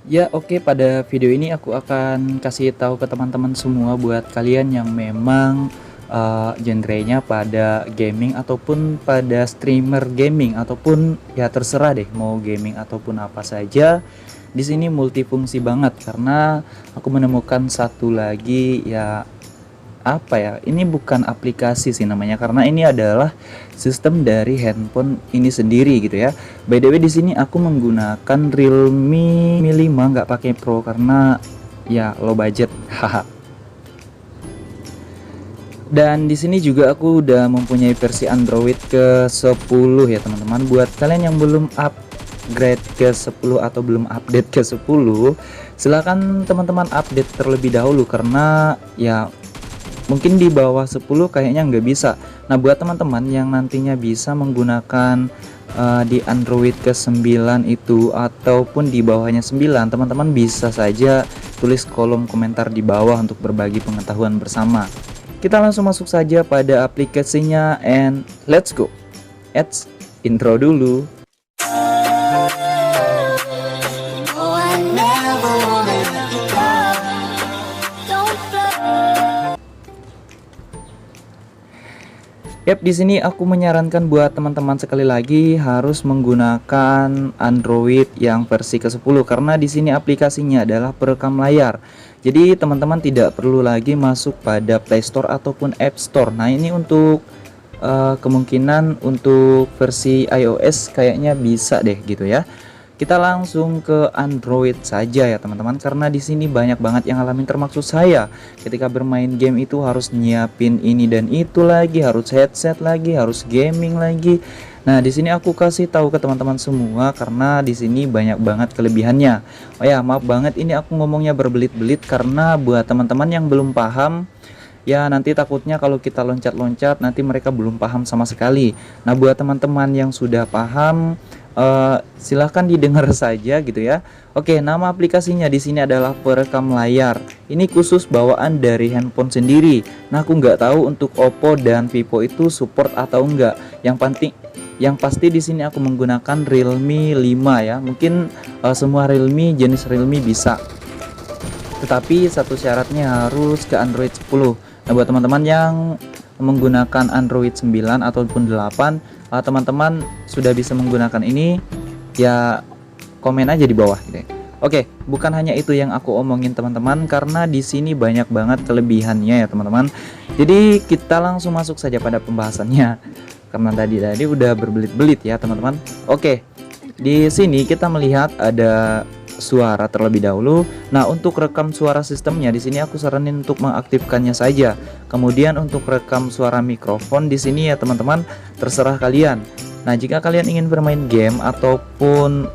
Ya, oke, pada video ini aku akan kasih tahu ke teman-teman semua buat kalian yang memang genrenya pada gaming ataupun pada streamer gaming ataupun ya terserah deh mau gaming ataupun apa saja. Di sini multifungsi banget karena aku menemukan satu lagi ya, apa ya, ini bukan aplikasi sih namanya karena ini adalah sistem dari handphone ini sendiri gitu ya. By the way, di sini aku menggunakan Realme Mi 5 nggak pakai Pro karena ya low budget. Haha. Dan di sini juga aku udah mempunyai versi Android ke 10 ya teman-teman. Buat kalian yang belum upgrade ke 10 atau belum update ke 10, silahkan teman-teman update terlebih dahulu karena ya mungkin di bawah 10 kayaknya nggak bisa. Nah, buat teman-teman yang nantinya bisa menggunakan di Android ke 9 itu ataupun di bawahnya 9, teman-teman bisa saja tulis kolom komentar di bawah untuk berbagi pengetahuan bersama. Kita langsung masuk saja pada aplikasinya and let's go. Let's intro dulu. Yap, di sini aku menyarankan buat teman-teman sekali lagi harus menggunakan Android yang versi ke-10 karena di sini aplikasinya adalah perekam layar. Jadi teman-teman tidak perlu lagi masuk pada Play Store ataupun App Store. Nah, ini untuk kemungkinan untuk versi iOS kayaknya bisa deh gitu ya. Kita langsung ke Android saja ya teman-teman, karena di sini banyak banget yang ngalamin termasuk saya. Ketika bermain game itu harus nyiapin ini dan itu lagi, harus headset lagi, harus gaming lagi. Nah, di sini aku kasih tahu ke teman-teman semua karena di sini banyak banget kelebihannya. Oh ya, maaf banget ini aku ngomongnya berbelit-belit karena buat teman-teman yang belum paham, ya nanti takutnya kalau kita loncat-loncat nanti mereka belum paham sama sekali. Nah, buat teman-teman yang sudah paham, silahkan didengar saja gitu ya. Oke, nama aplikasinya di sini adalah perekam layar. Ini khusus bawaan dari handphone sendiri. Nah, aku nggak tahu untuk Oppo dan Vivo itu support atau enggak. Yang pasti di sini aku menggunakan Realme 5 ya. Mungkin semua jenis Realme bisa. Tetapi satu syaratnya harus ke Android 10. Nah, buat teman-teman yang menggunakan Android 9 ataupun 8, teman-teman sudah bisa menggunakan ini ya, komen aja di bawah gitu ya. Oke, bukan hanya itu yang aku omongin teman-teman karena di sini banyak banget kelebihannya ya teman-teman. Jadi kita langsung masuk saja pada pembahasannya karena tadi udah berbelit-belit ya teman-teman. Oke, di sini kita melihat ada suara terlebih dahulu. Nah, untuk rekam suara sistemnya di sini aku saranin untuk mengaktifkannya saja. Kemudian untuk rekam suara mikrofon di sini ya teman-teman, terserah kalian. Nah, jika kalian ingin bermain game ataupun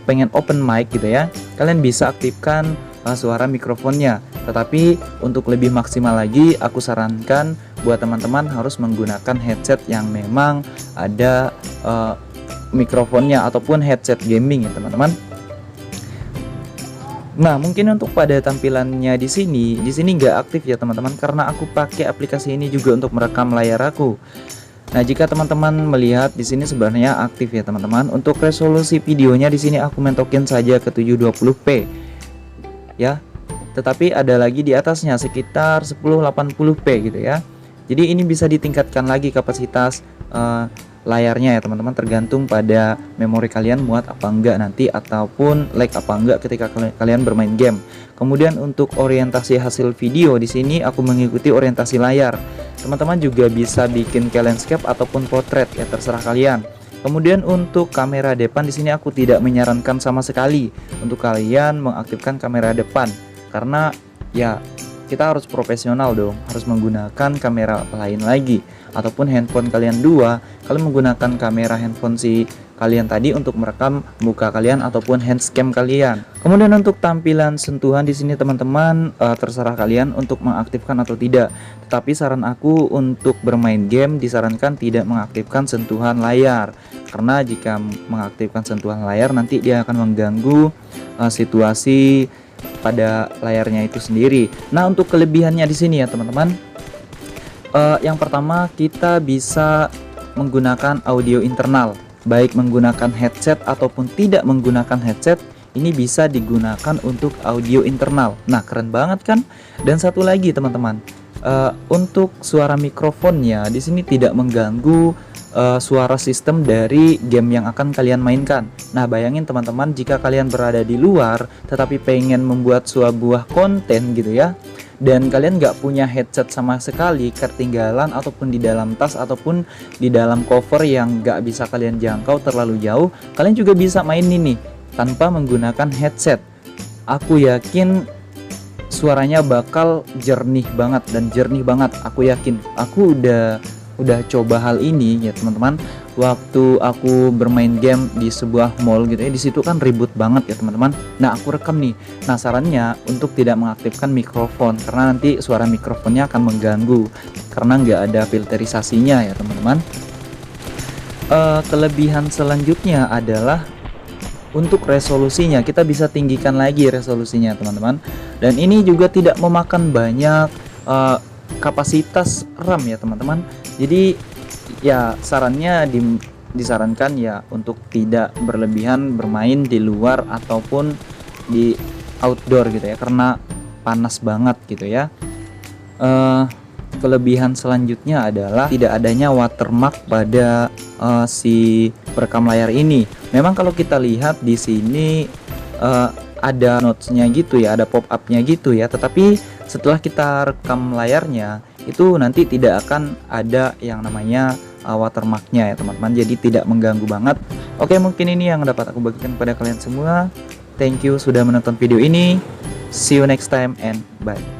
pengen open mic gitu ya, kalian bisa aktifkan suara mikrofonnya. Tetapi untuk lebih maksimal lagi, aku sarankan buat teman-teman harus menggunakan headset yang memang ada mikrofonnya ataupun headset gaming ya teman-teman. Nah, mungkin untuk pada tampilannya di sini nggak aktif ya teman-teman karena aku pakai aplikasi ini juga untuk merekam layar aku. Nah, jika teman-teman melihat di sini sebenarnya aktif ya teman-teman. Untuk resolusi videonya di sini aku mentokin saja ke 720p ya. Tetapi ada lagi di atasnya sekitar 1080p gitu ya. Jadi ini bisa ditingkatkan lagi kapasitas layarnya ya teman-teman, tergantung pada memori kalian muat apa enggak nanti ataupun lag apa enggak ketika kalian bermain game. Kemudian untuk orientasi hasil video di sini aku mengikuti orientasi layar. Teman-teman juga bisa bikin ke landscape ataupun portrait ya, terserah kalian. Kemudian untuk kamera depan di sini aku tidak menyarankan sama sekali untuk kalian mengaktifkan kamera depan karena ya kita harus profesional dong, harus menggunakan kamera lain lagi ataupun handphone kalian dua, kalian menggunakan kamera handphone si kalian tadi untuk merekam muka kalian ataupun handscam kalian. Kemudian untuk tampilan sentuhan di sini teman-teman, terserah kalian untuk mengaktifkan atau tidak. Tetapi saran aku untuk bermain game disarankan tidak mengaktifkan sentuhan layar karena jika mengaktifkan sentuhan layar nanti dia akan mengganggu situasi pada layarnya itu sendiri. Nah, untuk kelebihannya di sini ya teman-teman, yang pertama kita bisa menggunakan audio internal, baik menggunakan headset ataupun tidak menggunakan headset ini bisa digunakan untuk audio internal. Nah, keren banget kan? Dan satu lagi teman-teman, untuk suara mikrofonnya di sini tidak mengganggu suara sistem dari game yang akan kalian mainkan. Nah, bayangin teman-teman, jika kalian berada di luar tetapi pengen membuat sebuah konten gitu ya, dan kalian nggak punya headset sama sekali, ketinggalan ataupun di dalam tas ataupun di dalam cover yang nggak bisa kalian jangkau terlalu jauh, kalian juga bisa main ini tanpa menggunakan headset. Aku yakin suaranya bakal jernih banget dan jernih banget. Aku yakin. Aku udah coba hal ini ya teman-teman, waktu aku bermain game di sebuah mall gitu ya. Di situ kan ribut banget ya teman-teman. Nah, aku rekam nih. Nah, sarannya untuk tidak mengaktifkan mikrofon karena nanti suara mikrofonnya akan mengganggu karena nggak ada filterisasinya ya teman-teman. Kelebihan selanjutnya adalah untuk resolusinya, kita bisa tinggikan lagi resolusinya teman-teman, dan ini juga tidak memakan banyak kapasitas RAM ya teman-teman. Jadi ya sarannya disarankan ya untuk tidak berlebihan bermain di luar ataupun di outdoor gitu ya, karena panas banget gitu ya. Kelebihan selanjutnya adalah tidak adanya watermark pada si perekam layar ini. Memang kalau kita lihat di sini ada notesnya gitu ya, ada pop upnya gitu ya, tetapi setelah kita rekam layarnya itu nanti tidak akan ada yang namanya watermarknya ya teman-teman, jadi tidak mengganggu banget. Oke, mungkin ini yang dapat aku bagikan kepada kalian semua. Thank you sudah menonton video ini. See you next time and bye.